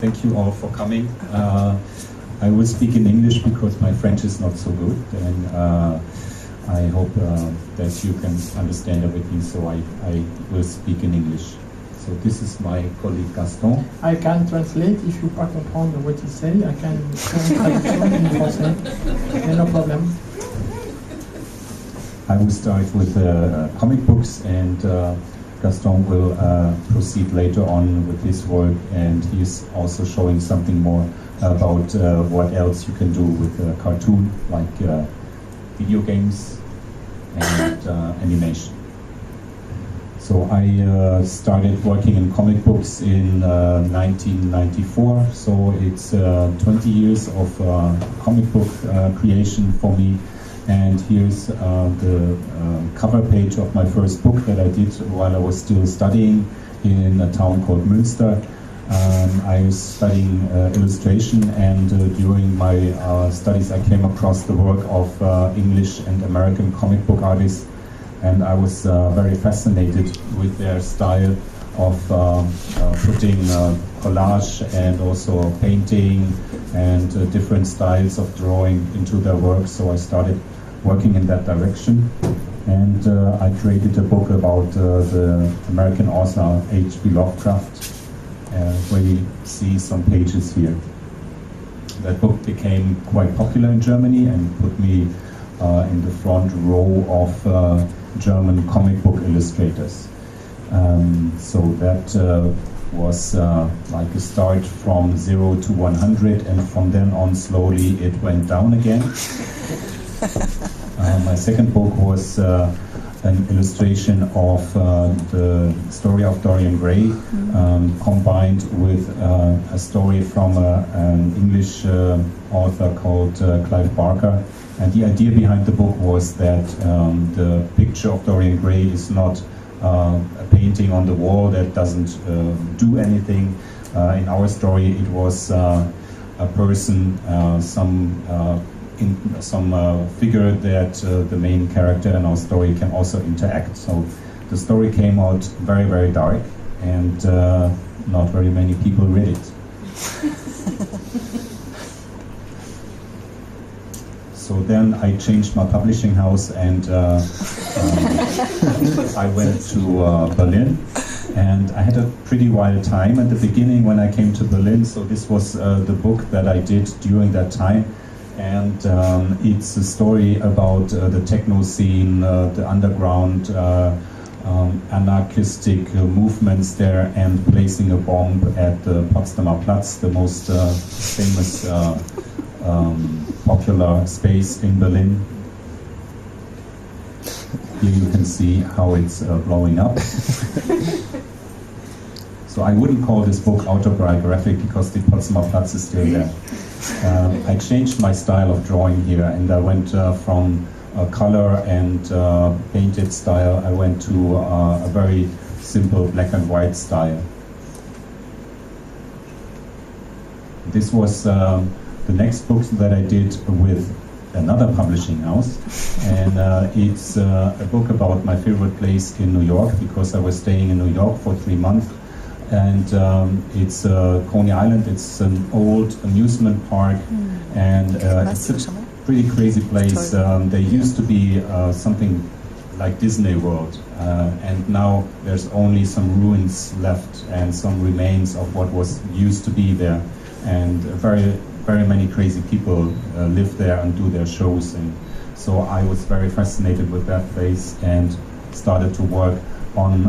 Thank you all for coming. I will speak in English because my French is not so good, and I hope that you can understand everything, so I will speak in English. So this is my colleague Gaston. I can translate if you can't comprendre what he say. I can translate in Français. No problem. I will start with comic books, and Gaston will proceed later on with his work, and he's also showing something more about what else you can do with a cartoon, like video games and animation. So I started working in comic books in 1994, so it's 20 years of comic book creation for me. And here's the cover page of my first book that I did while I was still studying in a town called Münster. I was studying illustration, and during my studies I came across the work of English and American comic book artists, and I was very fascinated with their style of putting collage and also painting and different styles of drawing into their work. So I started working in that direction, and I created a book about the American author H.P. Lovecraft, where you see some pages here. That book became quite popular in Germany and put me in the front row of German comic book illustrators. So that was like a start from 0 to 100, and from then on slowly it went down again. My second book was an illustration of the story of Dorian Gray, combined with a story from an English author called Clive Barker. And the idea behind the book was that the picture of Dorian Gray is not a painting on the wall that doesn't do anything. In our story it was a person, some figure that the main character in our story can also interact. So the story came out very, very dark, and not very many people read it. So then I changed my publishing house, and I went to Berlin, and I had a pretty wild time at the beginning when I came to Berlin. So this was the book that I did during that time. And it's a story about the techno scene, the underground anarchistic movements there, and placing a bomb at the Potsdamer Platz, the most famous popular space in Berlin. Here you can see how it's blowing up. So I wouldn't call this book autobiographic because the Potsdamer Platz is still there. I changed my style of drawing here, and I went from color and painted style, I went to a very simple black and white style. This was the next book that I did with another publishing house, and it's a book about my favorite place in New York, because I was staying in New York for 3 months. And it's Coney Island. It's an old amusement park, and it's a pretty crazy place. There used to be something like Disney World, and now there's only some ruins left and some remains of what was used to be there. And very, very many crazy people live there and do their shows. And so I was very fascinated with that place and started to work on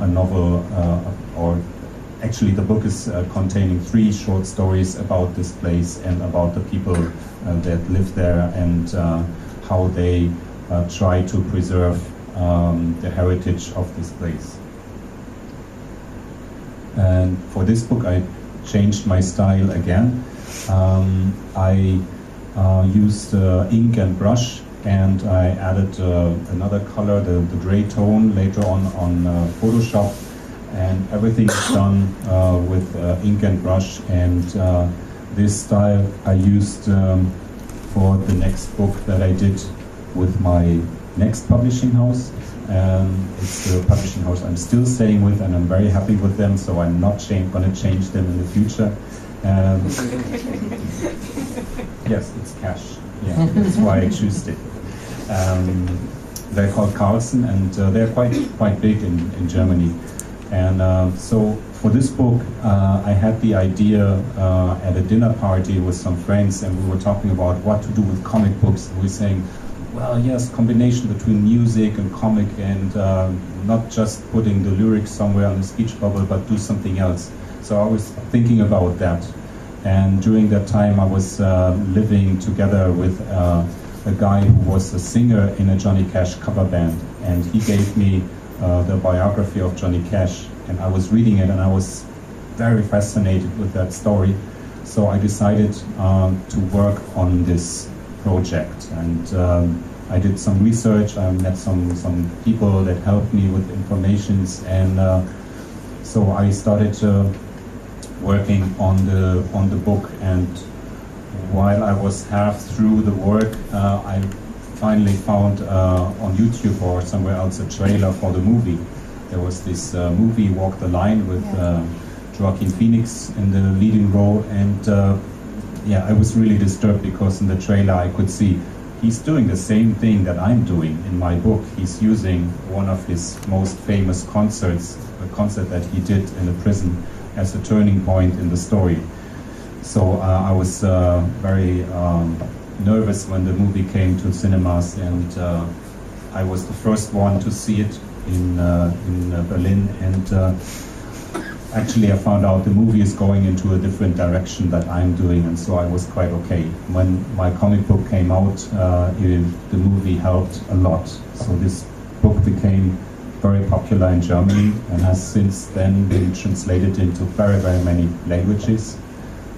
a novel, or actually the book is containing 3 short stories about this place and about the people that live there, and how they try to preserve the heritage of this place. And for this book I changed my style again. I used ink and brush, and I added another color, the gray tone, later on Photoshop. And everything is done with ink and brush, and this style I used for the next book that I did with my next publishing house. It's the publishing house I'm still staying with, and I'm very happy with them, so I'm not going to change them in the future. Yes, it's cash. Yeah, that's why I chose it. They're called Carlsen, and they're quite big in Germany. And so for this book, I had the idea at a dinner party with some friends, and we were talking about what to do with comic books. We were saying, well, yes, combination between music and comic, and not just putting the lyrics somewhere on the speech bubble, but do something else. So I was thinking about that. And during that time, I was living together with a guy who was a singer in a Johnny Cash cover band. And he gave me the biography of Johnny Cash. And I was reading it, and I was very fascinated with that story. So I decided to work on this project. And I did some research. I met some people that helped me with informations. And so I started working on the book, and while I was half through the work, I finally found on YouTube or somewhere else a trailer for the movie. There was this movie, Walk the Line, with Joaquin Phoenix in the leading role, and yeah, I was really disturbed because in the trailer I could see he's doing the same thing that I'm doing in my book. He's using one of his most famous concerts, a concert that he did in a prison, as a turning point in the story. So I was very nervous when the movie came to cinemas, and I was the first one to see it in Berlin, and actually I found out the movie is going into a different direction that I'm doing, and so I was quite okay. When my comic book came out, the movie helped a lot. So this book became very popular in Germany and has since then been translated into very, very many languages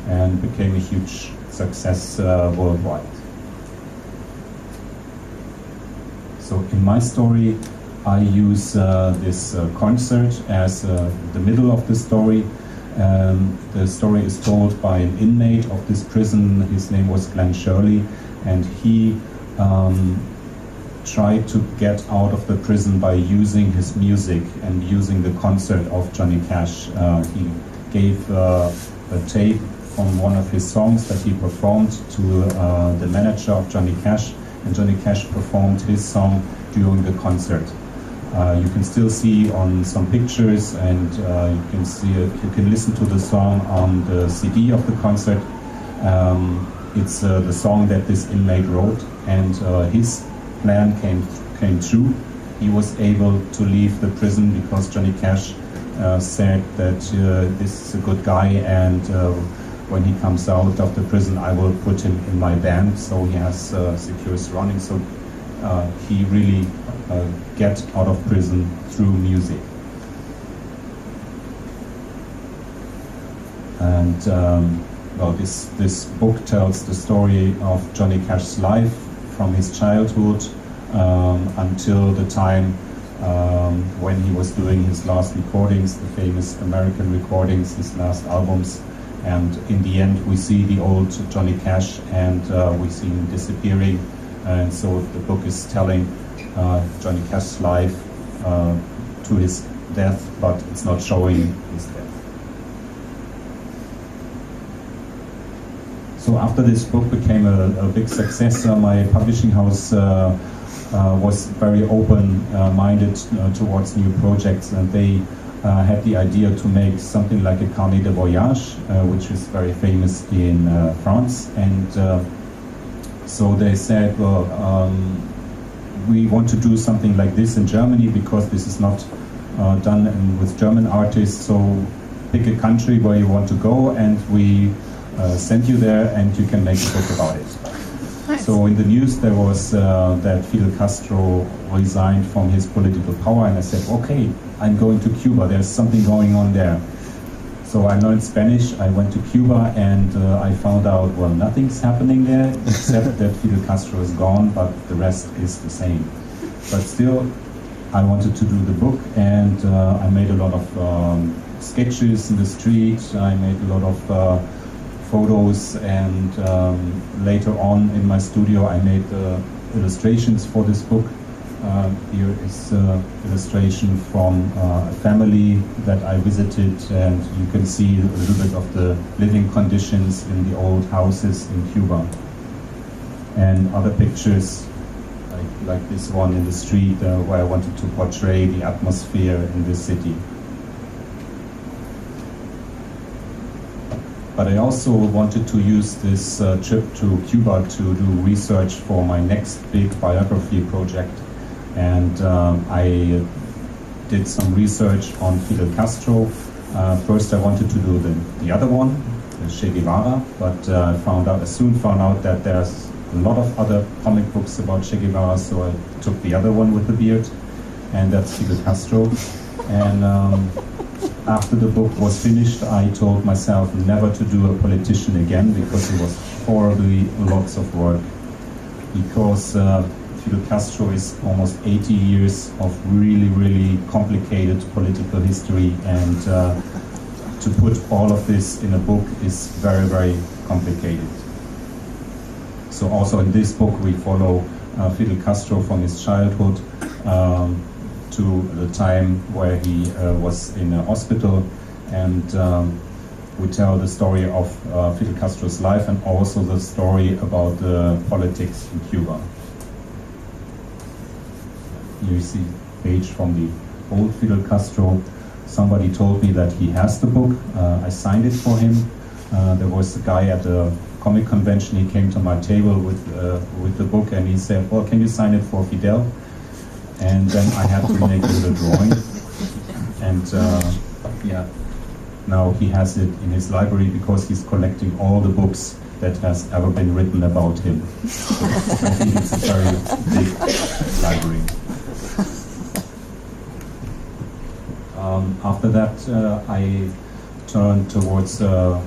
and became a huge success worldwide. So in my story, I use this concert as the middle of the story. The story is told by an inmate of this prison. His name was Glenn Shirley, and he tried to get out of the prison by using his music and using the concert of Johnny Cash. He gave a tape from one of his songs that he performed to the manager of Johnny Cash, and Johnny Cash performed his song during the concert. You can still see on some pictures, and you can see you can listen to the song on the CD of the concert. It's the song that this inmate wrote, and his plan came true. He was able to leave the prison because Johnny Cash said that this is a good guy, and when he comes out of the prison, I will put him in my band. So he has secure surroundings. So he really get out of prison through music. And well, this book tells the story of Johnny Cash's life from his childhood until the time when he was doing his last recordings, the famous American recordings, his last albums. And in the end, we see the old Johnny Cash, and we see him disappearing. And so the book is telling Johnny Cash's life to his death, but it's not showing his death. So after this book became a big success, my publishing house was very open-minded towards new projects, and they had the idea to make something like a carnet de voyage, which is very famous in France. And so they said, well, we want to do something like this in Germany because this is not done with German artists. So pick a country where you want to go, and we send you there, and you can make a book about it. Nice. So in the news there was that Fidel Castro resigned from his political power, and I said, okay, I'm going to Cuba, there's something going on there. So I learned Spanish, I went to Cuba, and I found out, well, nothing's happening there, except that Fidel Castro is gone, but the rest is the same. But still, I wanted to do the book, and I made a lot of sketches in the street, I made a lot of photos, and later on in my studio I made illustrations for this book. Here is illustration from a family that I visited, and you can see a little bit of the living conditions in the old houses in Cuba. And other pictures, like this one in the street, where I wanted to portray the atmosphere in this city. But I also wanted to use this trip to Cuba to do research for my next big biography project. And I did some research on Fidel Castro. First I wanted to do the other one, Che Guevara, but I soon found out that there's a lot of other comic books about Che Guevara, so I took the other one with the beard, and that's Fidel Castro. And after the book was finished, I told myself never to do a politician again, because it was horribly lots of work. Because Fidel Castro is almost 80 years of really, really complicated political history, and to put all of this in a book is very, very complicated. So also in this book we follow Fidel Castro from his childhood to the time where he was in a hospital, and we tell the story of Fidel Castro's life and also the story about the politics in Cuba. Here you see a page from the old Fidel Castro. Somebody told me that he has the book. I signed it for him. There was a guy at a comic convention. He came to my table with the book, and he said, "Well, can you sign it for Fidel?" And then I had to make a little drawing. And yeah, now he has it in his library because he's collecting all the books that has ever been written about him. So I think it's a very big library. After that, I turned towards a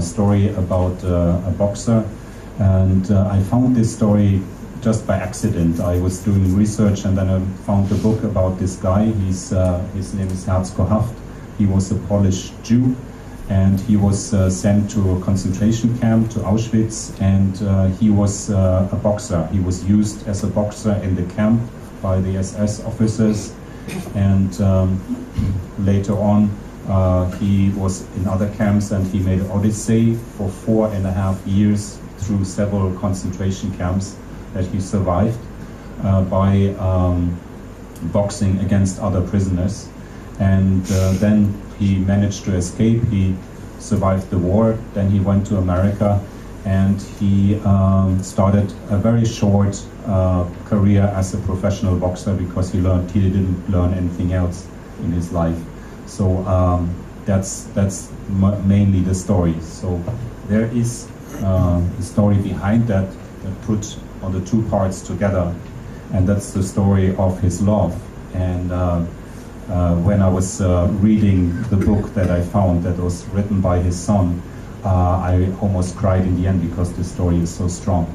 story about a boxer, and I found this story just by accident. I was doing research, and then I found a book about this guy. His name is Haft. He was a Polish Jew, and he was sent to a concentration camp, to Auschwitz, and he was a boxer. He was used as a boxer in the camp by the SS officers, and later on he was in other camps, and he made an odyssey for 4.5 years through several concentration camps that he survived by boxing against other prisoners. And then he managed to escape. He survived the war. Then he went to America, and he started a very short career as a professional boxer, because he didn't learn anything else in his life. So that's mainly the story. So there is a story behind that put on the two parts together, and that's the story of his love. And when I was reading the book that I found that was written by his son, I almost cried in the end, because the story is so strong.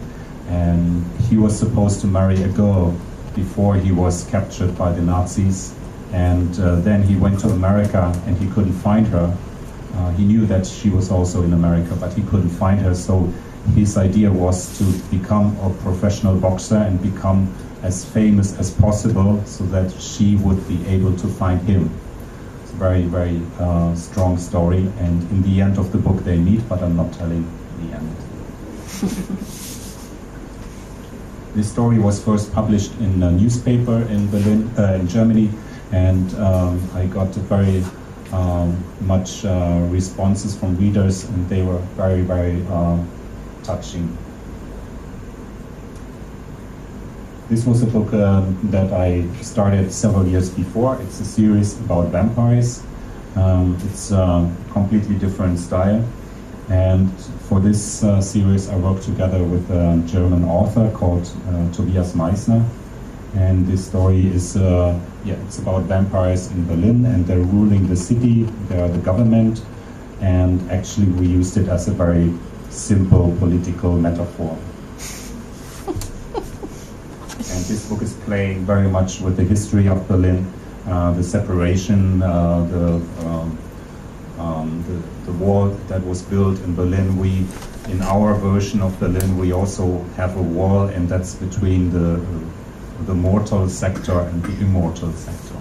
And he was supposed to marry a girl before he was captured by the Nazis, and then he went to America and he couldn't find her. He knew that she was also in America, but he couldn't find her, so his idea was to become a professional boxer and become as famous as possible, so that she would be able to find him. It's a very, very strong story, and in the end of the book they meet, but I'm not telling the end. This story was first published in a newspaper in Berlin, in Germany, and I got very much responses from readers, and they were very, very touching. This was a book that I started several years before. It's a series about vampires. It's a completely different style. And for this series I worked together with a German author called Tobias Meissner. And this story is, it's about vampires in Berlin, and they're ruling the city, they are the government, and actually we used it as a very simple political metaphor. And this book is playing very much with the history of Berlin, the separation, the wall that was built in Berlin. In our version of Berlin, we also have a wall, and that's between the the mortal sector and the immortal sector.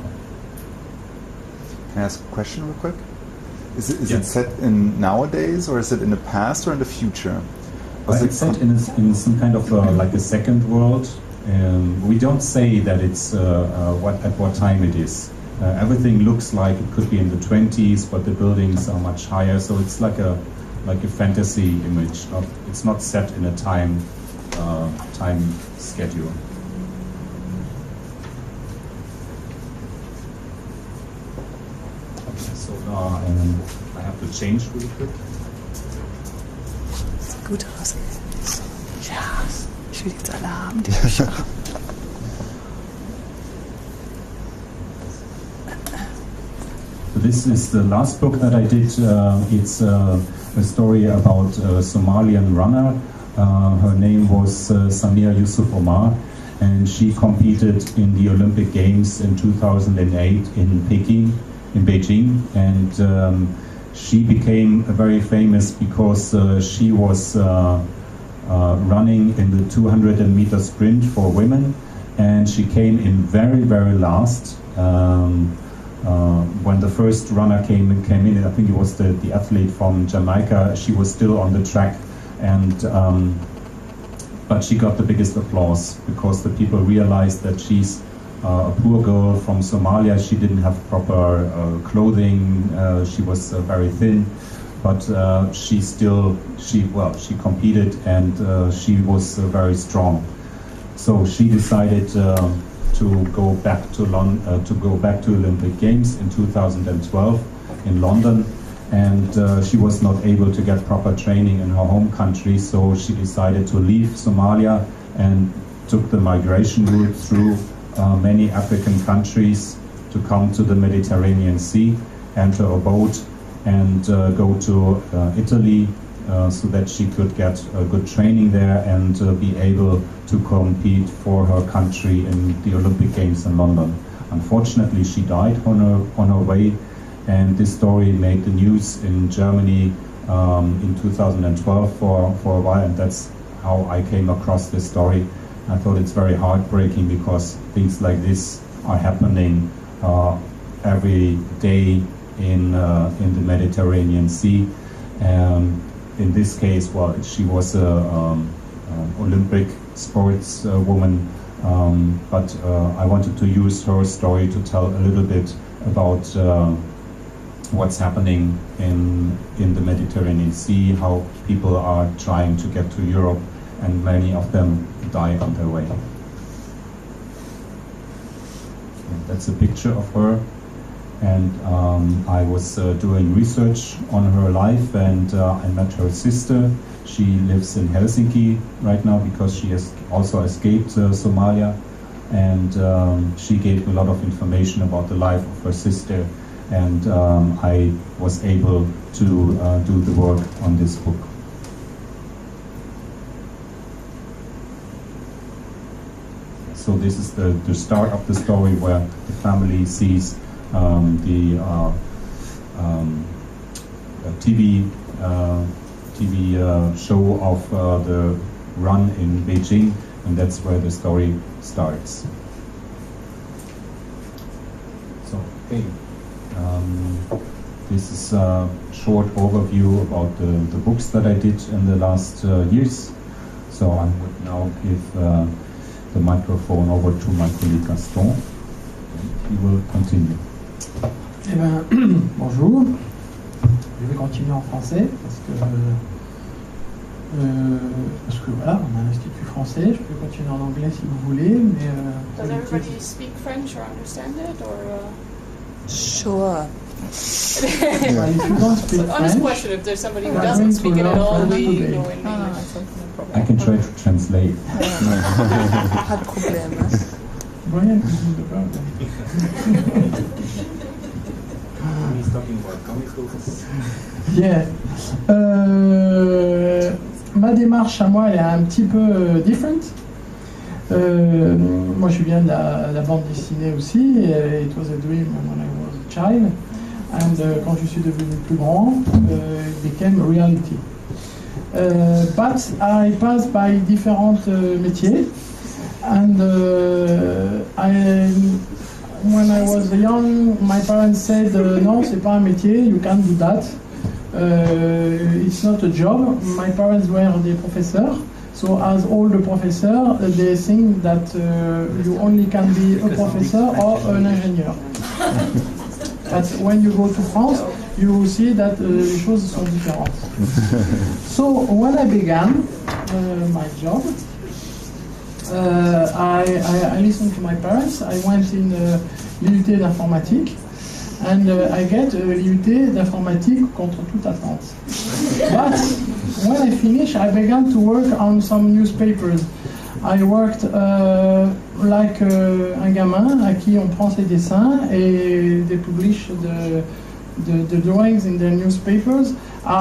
Can I ask a question real quick? Is Yes. it set in nowadays, or is it in the past, or in the future? It's set in some kind of like a second world. We don't say that it's at what time it is. Everything looks like it could be in the 20s, but the buildings are much higher, so it's like a fantasy image. It's not set in a time schedule. Okay, so I have to change really quick. Sieht gut aus. Ja, ich will jetzt alle haben, die Bücher. This is the last book that I did. It's a story about a Somalian runner. Her name was Samir Yusuf Omar, and she competed in the Olympic Games in 2008 in Beijing, and she became very famous because she was running in the 200-meter sprint for women, and she came in very, very last. When the first runner came in, I think it was the athlete from Jamaica. She was still on the track, and but she got the biggest applause because the people realized that she's a poor girl from Somalia. She didn't have proper clothing. She was very thin, but she competed, and she was very strong. So she decided to go back to Olympic Games in 2012 in London, and she was not able to get proper training in her home country, so she decided to leave Somalia and took the migration route through many African countries to come to the Mediterranean Sea, enter a boat, and go to Italy so that she could get good training there and be able to compete for her country in the Olympic Games in London. Unfortunately, she died on her way, and this story made the news in Germany in 2012 for a while, and that's how I came across this story. I thought it's very heartbreaking because things like this are happening every day in the Mediterranean Sea. In this case, she was an Olympic sports woman, but I wanted to use her story to tell a little bit about what's happening in the Mediterranean Sea, how people are trying to get to Europe, and many of them die on their way. And that's a picture of her. And I was doing research on her life, and I met her sister. She lives in Helsinki right now because she has also escaped Somalia, and she gave a lot of information about the life of her sister, and I was able to do the work on this book. So this is the start of the story, where the family sees the TV show of the run in Beijing, and that's where the story starts. So, okay, this is a short overview about the books that I did in the last years. So I would now give the microphone over to my colleague Gaston. He will continue. Eh ben, bonjour. Je vais continuer en français parce que voilà, on a un institut français. Je peux continuer en anglais si vous voulez, mais. Does everybody speak French or understand it, or? Sure. Well, if you don't speak Honest French, question: if there's somebody who we are doesn't going speak to it at learn all, French we today. know in English. I can try to translate. Hat Probleme. Brian is in the problem. He's talking about comic books. Yeah. Ma démarche à moi, elle est un petit peu different. Moi, je viens de la bande dessinée aussi. It was a dream when I was a child. And quand je suis devenu plus grand, it became a reality. But I passed by different métiers. And when I was young, my parents said, no, c'est pas un métier, you can't do that. It's not a job. My parents were the professor, so as all the professors, they think that you only can be a professor or an engineer. But when you go to France, you see that les choses sont différentes. So when I began my job, I listened to my parents. I went in l'IUT d'informatique, and I get l'IUT d'informatique contre toute attente. But when I finished, I began to work on some newspapers. I worked like un gamin à qui on prend ses dessins et they publish the drawings in the newspapers.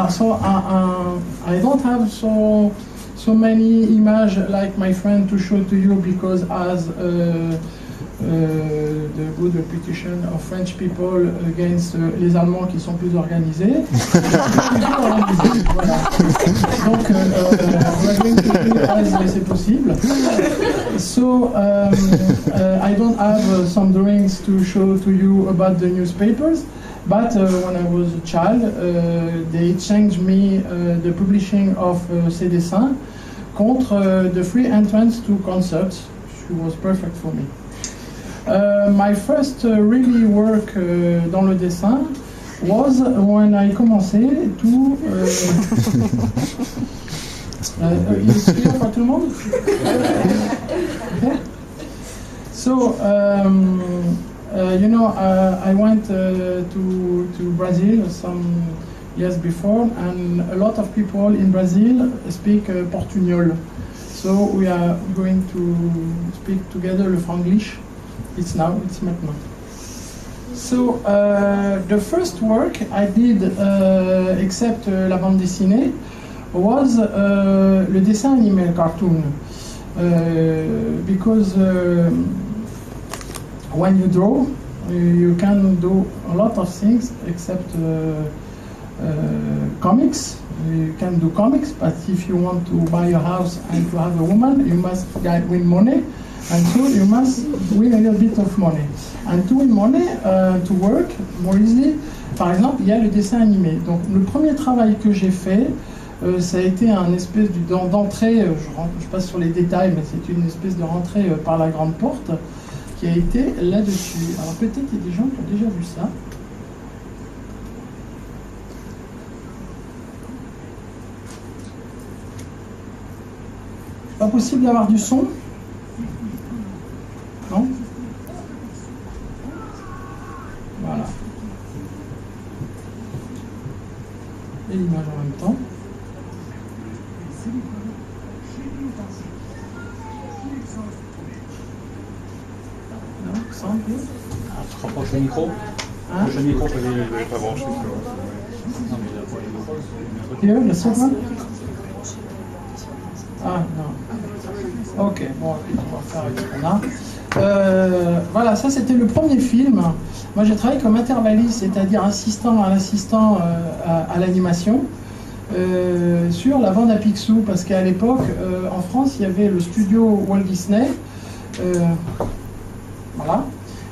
So I don't have so many images like my friend to show to you because as the good reputation of French people against les Allemands qui sont plus organisés. Voilà. Donc, on va going to do as c'est possible. So, I don't have some drawings to show to you about the newspapers. But when I was a child, they changed me the publishing of ces dessins contre the free entrance to concerts. It was perfect for me. My first really work dans le dessin was when I commençais to... It's clear for tout le monde? Okay. So, you know, I went to Brazil some years before, and a lot of people in Brazil speak Portugnol. So we are going to speak together le franglish. It's maintenant. So the first work I did, except la bande dessinée, was le dessin animé, cartoon. Because when you draw, you can do a lot of things except comics. You can do comics, but if you want to buy a house and to have a woman, you must win money. And so you must win a little bit of money. And to win money, to work more easily, par exemple, il y a le dessin animé. Donc le premier travail que j'ai fait, ça a été un espèce d'entrée, je passe sur les détails, mais c'est une espèce de rentrée par la grande porte qui a été là-dessus. Alors peut-être qu'il y a des gens qui ont déjà vu ça. Pas possible d'avoir du son ? Non? Voilà. Et l'image en même temps. Non, ça un peu. Tu rapproches le micro? Hein? Le micro, Je vais pas brancher. Non, mais il a pas Here, the second? Ah, non. Ok, bon, on va faire avec ce qu'on a. Voilà, ça c'était le premier film. Moi j'ai travaillé comme intervalliste, c'est-à-dire assistant à l'assistant à l'animation sur la bande à Picsou, parce qu'à l'époque en France il y avait le studio Walt Disney. Voilà.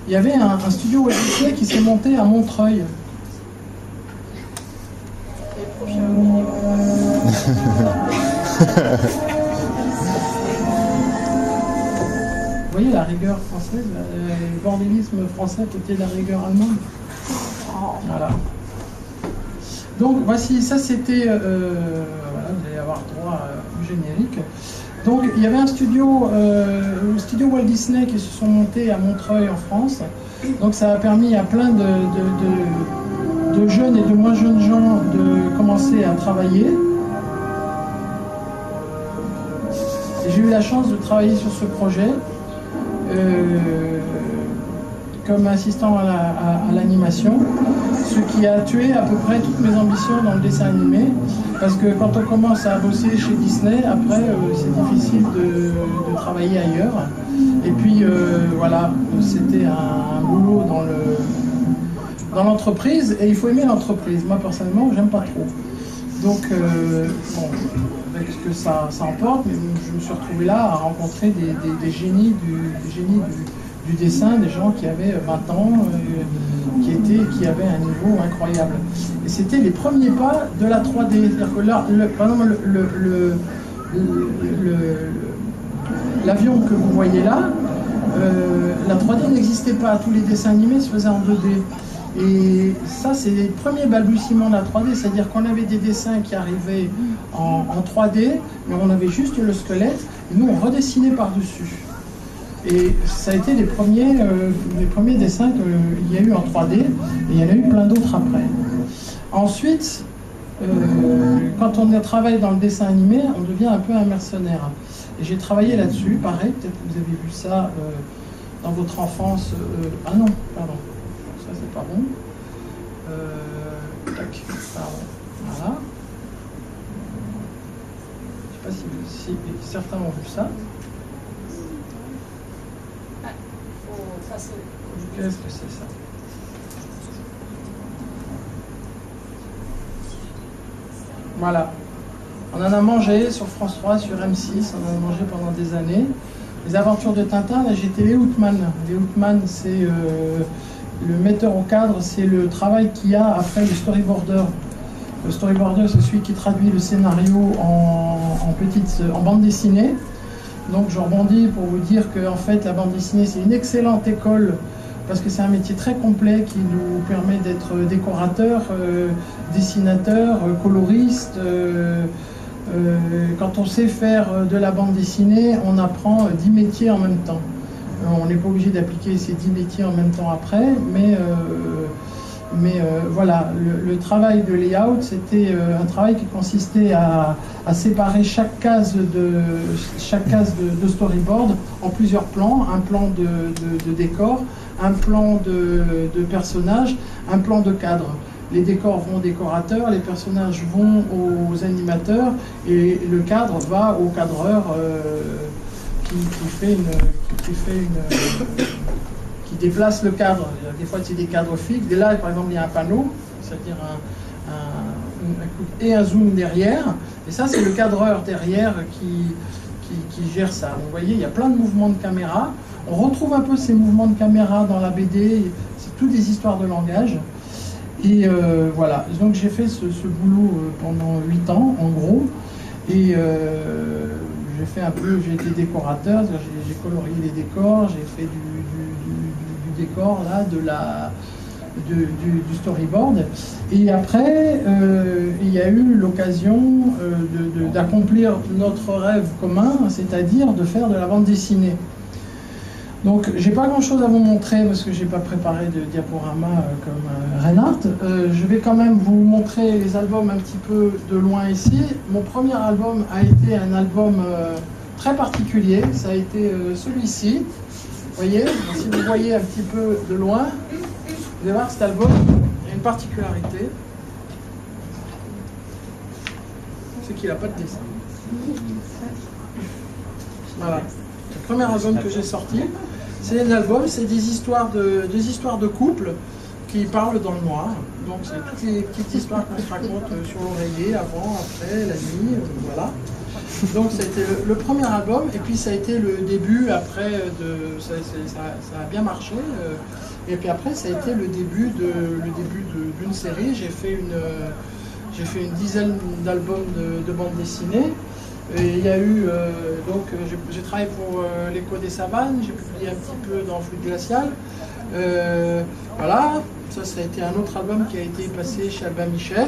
Il y avait un studio Walt Disney qui s'est monté à Montreuil. Vous voyez la rigueur française, le bordélisme français à côté de la rigueur allemande. Voilà. Donc voici, ça c'était, voilà, vous allez avoir droit au générique. Donc il y avait un studio, le studio Walt Disney qui se sont montés à Montreuil en France. Donc ça a permis à plein de jeunes et de moins jeunes gens de commencer à travailler. Et j'ai eu la chance de travailler sur ce projet. Comme assistant à l'animation, ce qui a tué à peu près toutes mes ambitions dans le dessin animé, parce que quand on commence à bosser chez Disney, après c'est difficile de travailler ailleurs. Et puis voilà, c'était un boulot dans l'entreprise, et il faut aimer l'entreprise. Moi personnellement, j'aime pas trop. Donc, bon, avec ce que ça emporte, mais je me suis retrouvé là à rencontrer des génies du dessin, des gens qui avaient 20 ans, qui avaient un niveau incroyable. Et c'était les premiers pas de la 3D. C'est-à-dire que là, par exemple, l'avion que vous voyez là, la 3D n'existait pas. Tous les dessins animés se faisaient en 2D. Et ça, c'est les premiers balbutiements de la 3D, c'est-à-dire qu'on avait des dessins qui arrivaient en 3D, mais on avait juste le squelette, et nous, on redessinait par-dessus. Et ça a été les premiers dessins qu'il y a eu en 3D, et il y en a eu plein d'autres après. Ensuite, quand on travaille dans le dessin animé, on devient un peu un mercenaire. Et j'ai travaillé là-dessus, pareil, peut-être que vous avez vu ça dans votre enfance. Ah non, pardon. Ça c'est pas bon. Tac, pardon. Voilà. Je ne sais pas si certains ont vu ça. Qu'est-ce que c'est ça? Voilà. On en a mangé sur France 3, sur M6, on en a mangé pendant des années. Les aventures de Tintin, là j'étais les Outman. Les Outman, c'est le metteur au cadre, c'est le travail qu'il y a après le storyboarder. Le storyboarder, c'est celui qui traduit le scénario en bande dessinée. Donc je rebondis pour vous dire que en fait, la bande dessinée, c'est une excellente école parce que c'est un métier très complet qui nous permet d'être décorateur, dessinateur, coloriste. Quand on sait faire de la bande dessinée, on apprend 10 métiers en même temps. On n'est pas obligé d'appliquer ces 10 métiers en même temps après, mais voilà, le travail de layout, c'était un travail qui consistait à séparer chaque case de storyboard en plusieurs plans, un plan de décor, un plan de personnage, un plan de cadre. Les décors vont aux décorateurs, les personnages vont aux animateurs et le cadre va au cadreur qui déplace le cadre. Des fois, c'est des cadres fixes. Et là, par exemple, il y a un panneau, c'est-à-dire et un zoom derrière. Et ça, c'est le cadreur derrière qui gère ça. Vous voyez, il y a plein de mouvements de caméra. On retrouve un peu ces mouvements de caméra dans la BD. C'est toutes des histoires de langage. Et voilà. Donc, j'ai fait ce boulot pendant 8 ans, en gros. Et j'ai été décorateur, j'ai colorié les décors, j'ai fait du décor là, du storyboard. Et après, il y a eu l'occasion d'accomplir notre rêve commun, c'est-à-dire de faire de la bande dessinée. Donc, j'ai pas grand-chose à vous montrer parce que j'ai pas préparé de diaporama comme Reinhart. Je vais quand même vous montrer les albums un petit peu de loin ici. Mon premier album a été un album très particulier. Ça a été celui-ci. Vous voyez, si vous voyez un petit peu de loin, vous allez voir cet album, il y a une particularité. C'est qu'il n'a pas de dessin. Voilà. Le premier album que j'ai sorti. C'est un album, c'est des histoires de couples qui parlent dans le noir. Donc c'est toutes les petites histoires qu'on se raconte sur l'oreiller, avant, après, la nuit, voilà. Donc c'était le premier album, et puis ça a été le début après ça a bien marché. Et puis après ça a été le début d'une série. J'ai fait une dizaine d'albums de bande dessinée. Et il y a eu, j'ai travaillé pour l'Écho des Savanes, j'ai publié un petit peu dans Flux glacial. Voilà, ça a été un autre album qui a été passé chez Albin Michel.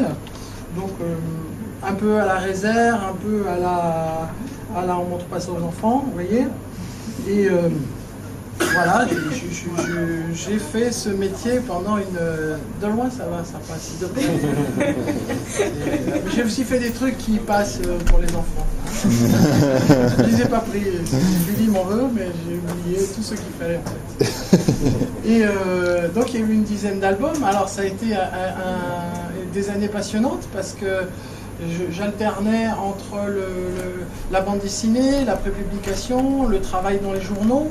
Donc un peu à la réserve, un peu à la on montre pas ça aux enfants, vous voyez. Et voilà, j'ai fait ce métier pendant de loin ça va, ça passe. J'ai aussi fait des trucs qui passent pour les enfants. Je ne les ai pas pris. Julie m'en veut, mais j'ai oublié tout ce qu'il fallait en fait. Et donc il y a eu une dizaine d'albums. Alors ça a été des années passionnantes parce que j'alternais entre la bande dessinée, la prépublication, le travail dans les journaux.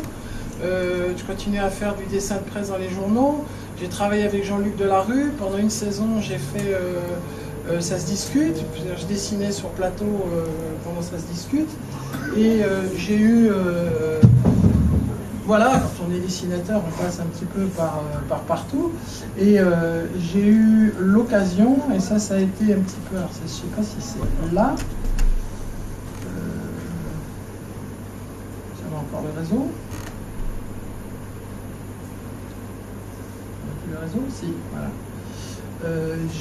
Je continuais à faire du dessin de presse dans les journaux. J'ai travaillé avec Jean-Luc Delarue. Pendant une saison, j'ai fait ça se discute. Je dessinais sur plateau pendant ça se discute. Et j'ai eu... voilà, quand on est dessinateur, on passe un petit peu par partout. Et j'ai eu l'occasion, et ça a été un petit peu... Alors, je ne sais pas si c'est là. Ça va encore le réseau. Le réseau, si, voilà.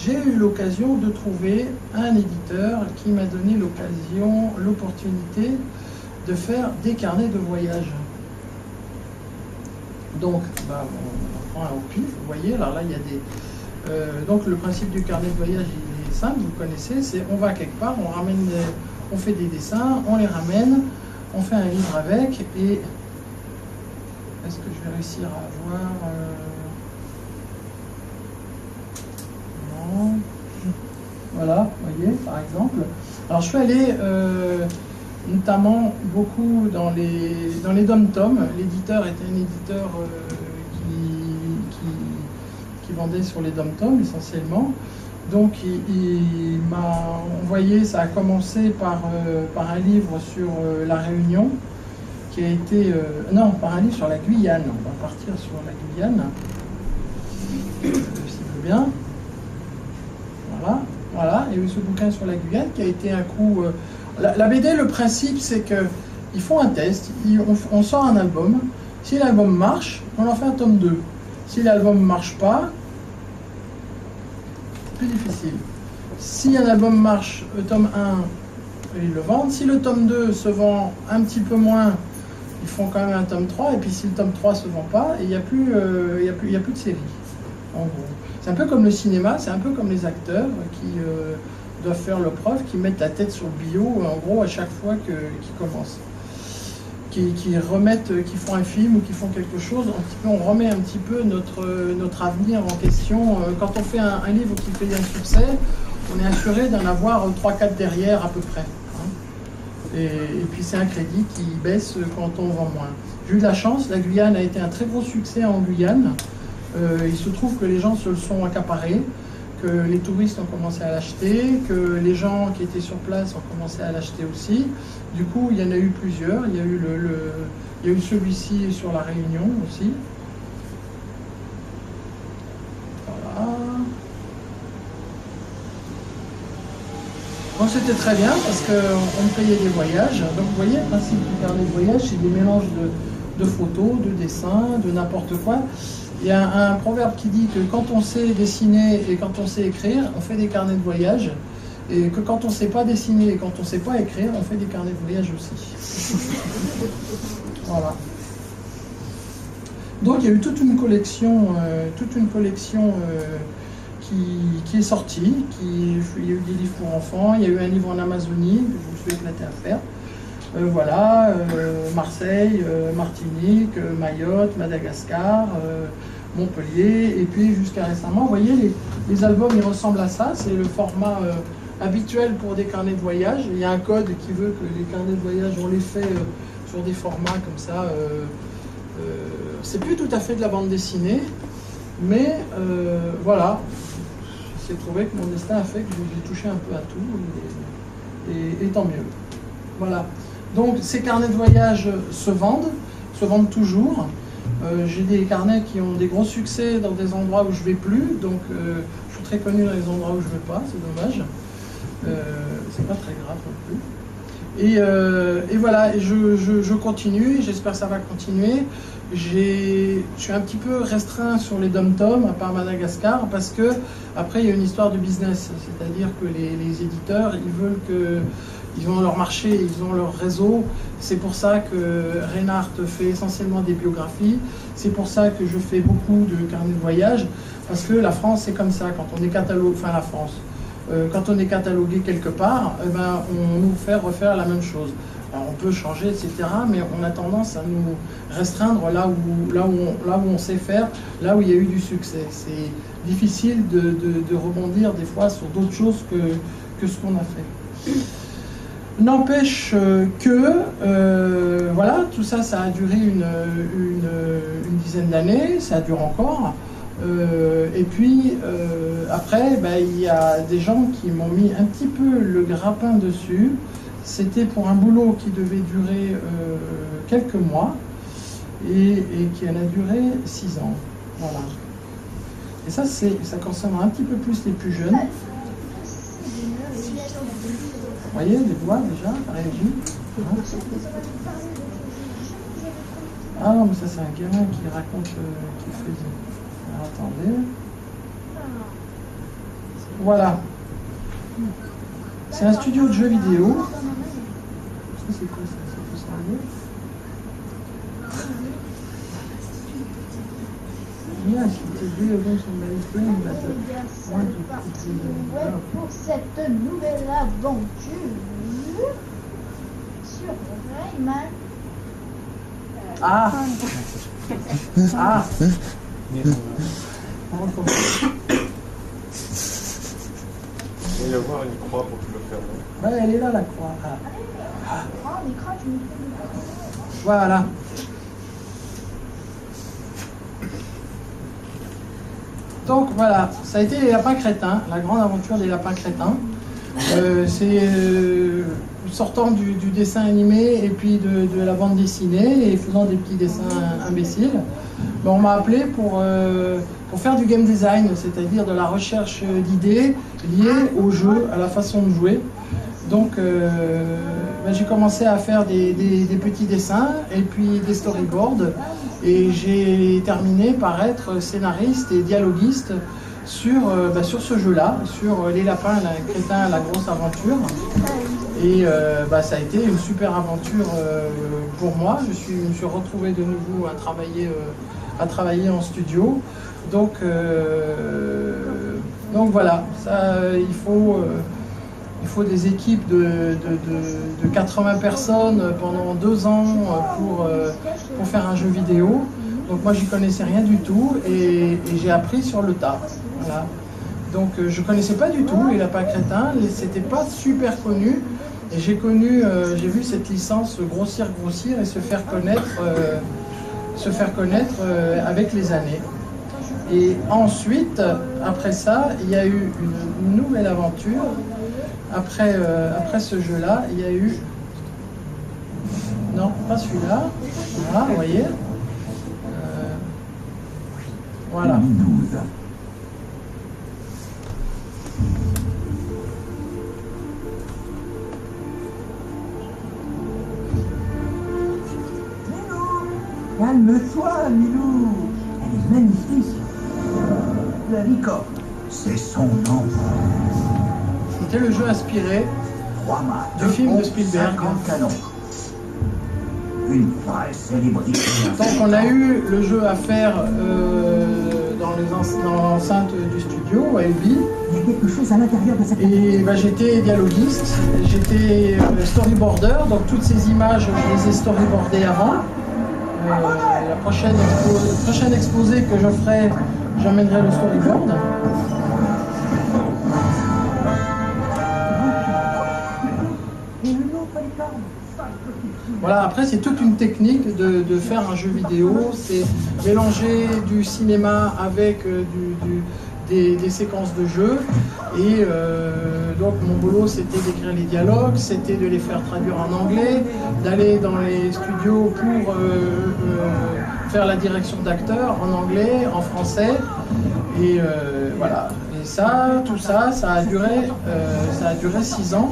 J'ai eu l'occasion de trouver un éditeur qui m'a donné l'opportunité de faire des carnets de voyage. Donc, on prend un au pif, vous voyez, alors là, il y a des... donc, le principe du carnet de voyage, il est simple, vous connaissez, c'est on va quelque part, on fait des dessins, on les ramène, on fait un livre avec, et... Est-ce que je vais réussir à avoir... Voilà, vous voyez, par exemple. Alors, je suis allé notamment beaucoup dans les dom-toms. L'éditeur était un éditeur qui vendait sur les dom-toms essentiellement. Donc, il m'a envoyé, ça a commencé par un livre sur la Réunion, qui a été... non, par un livre sur la Guyane. On va partir sur la Guyane, si vous voulez bien. Voilà, il y a eu ce bouquin sur la Guyane qui a été un coup... La BD, le principe, c'est qu'ils font un test, on sort un album. Si l'album marche, on en fait un tome 2. Si l'album ne marche pas, c'est plus difficile. Si un album marche, le tome 1, ils le vendent. Si le tome 2 se vend un petit peu moins, ils font quand même un tome 3. Et puis si le tome 3 ne se vend pas, il n'y a plus de série, en gros. C'est un peu comme le cinéma, c'est un peu comme les acteurs qui doivent faire leur preuve, qui mettent la tête sur le bio, en gros, à chaque fois qu'ils commencent. Qui font un film ou qui font quelque chose, on remet un petit peu notre avenir en question. Quand on fait un livre qui fait un succès, on est assuré d'en avoir 3-4 derrière à peu près. Hein. Et puis c'est un crédit qui baisse quand on vend moins. J'ai eu de la chance, la Guyane a été un très gros succès en Guyane. Il se trouve que les gens se le sont accaparés, que les touristes ont commencé à l'acheter, que les gens qui étaient sur place ont commencé à l'acheter aussi. Du coup, il y en a eu plusieurs. Il y a eu celui-ci sur la Réunion aussi. Voilà. Donc c'était très bien parce qu'on me payait des voyages. Donc vous voyez, le principe du carnet de voyage, c'est des mélanges de photos, de dessins, de n'importe quoi. Il y a un proverbe qui dit que quand on sait dessiner et quand on sait écrire, on fait des carnets de voyage. Et que quand on ne sait pas dessiner et quand on ne sait pas écrire, on fait des carnets de voyage aussi. Voilà. Donc il y a eu toute une collection qui est sortie. Il y a eu des livres pour enfants, il y a eu un livre en Amazonie que je me suis éclaté à faire. Marseille, Martinique, Mayotte, Madagascar, Montpellier, et puis jusqu'à récemment, vous voyez, les albums, ils ressemblent à ça, c'est le format habituel pour des carnets de voyage. Il y a un code qui veut que les carnets de voyage, on les fait sur des formats comme ça. C'est plus tout à fait de la bande dessinée, mais voilà, j'ai trouvé que mon destin a fait que j'ai touché un peu à tout, et tant mieux. Voilà. Donc ces carnets de voyage se vendent toujours. J'ai des carnets qui ont des gros succès dans des endroits où je ne vais plus, donc je suis très connu dans les endroits où je ne vais pas, c'est dommage. C'est pas très grave non plus. Et voilà, et je continue, j'espère que ça va continuer. Je suis un petit peu restreint sur les dom-toms, à part Madagascar, parce que après il y a une histoire de business, c'est-à-dire que les éditeurs, ils veulent que... Ils ont leur marché, ils ont leur réseau. C'est pour ça que Reinhart fait essentiellement des biographies. C'est pour ça que je fais beaucoup de carnets de voyage. Parce que la France, c'est comme ça. Quand on est catalogué, enfin la France, quand on est catalogué quelque part, on nous fait refaire la même chose. Alors on peut changer, etc. Mais on a tendance à nous restreindre là où on sait faire, là où il y a eu du succès. C'est difficile de rebondir des fois sur d'autres choses que ce qu'on a fait. N'empêche que, voilà, tout ça, ça a duré une dizaine d'années, ça dure encore. Et puis après, il y a des gens qui m'ont mis un petit peu le grappin dessus. C'était pour un boulot qui devait durer quelques mois et qui en a duré 6 ans. Voilà. Et ça concerne un petit peu plus les plus jeunes. Vous voyez les doigts déjà, ça réagit. Ah non, mais ça c'est un gamin qui raconte qu'il faisait. Alors, attendez. Voilà. C'est un studio de jeux vidéo. Ça c'est quoi ça? Ça peut servir. Pour cette nouvelle aventure sur Reinhart. Ah. Ah. Il va y avoir une croix pour que tu le fermes. Ouais, elle est là la croix. Ah. On écran, tu me fais. Voilà. Donc voilà, ça a été les lapins crétins, la grande aventure des lapins crétins. C'est sortant du dessin animé et puis de la bande dessinée et faisant des petits dessins imbéciles. On m'a appelé pour faire du game design, c'est-à-dire de la recherche d'idées liées au jeu, à la façon de jouer. Donc j'ai commencé à faire des petits dessins et puis des storyboards et j'ai terminé par être scénariste et dialoguiste sur ce jeu-là, sur les lapins, la crétin, la grosse aventure. Et ça a été une super aventure pour moi. Je me suis retrouvé de nouveau à travailler en studio. Donc voilà, ça, il faut des équipes de 80 personnes pendant 2 ans pour faire un jeu vidéo. Donc moi j'y connaissais rien du tout et j'ai appris sur le tas. Voilà. Donc je connaissais pas du tout les lapins crétins, c'était pas super connu. Et j'ai vu cette licence grossir et se faire connaître avec les années. Et ensuite, après ça, il y a eu une nouvelle aventure. Après ce jeu-là, il y a eu... Non, pas celui-là. Voilà, vous voyez. Voilà. Calme-toi, Milou. Elle est magnifique. La licorne, c'est son nom. C'était le jeu inspiré du film de Spielberg. 50 canons. Une vraie célébrité. Donc on a eu le jeu à faire dans l'enceinte du studio à Elby. Il y a quelque chose à l'intérieur de cette... Et j'étais dialoguiste, j'étais storyboarder, donc toutes ces images je les ai storyboardées avant. La prochaine exposé que je ferai, j'emmènerai le storyboard. Voilà, après c'est toute une technique de faire un jeu vidéo, c'est mélanger du cinéma avec des séquences de jeu. Et donc mon boulot c'était d'écrire les dialogues, c'était de les faire traduire en anglais, d'aller dans les studios pour faire la direction d'acteurs en anglais, en français. Et voilà. Et ça, tout ça, ça a duré 6 ans.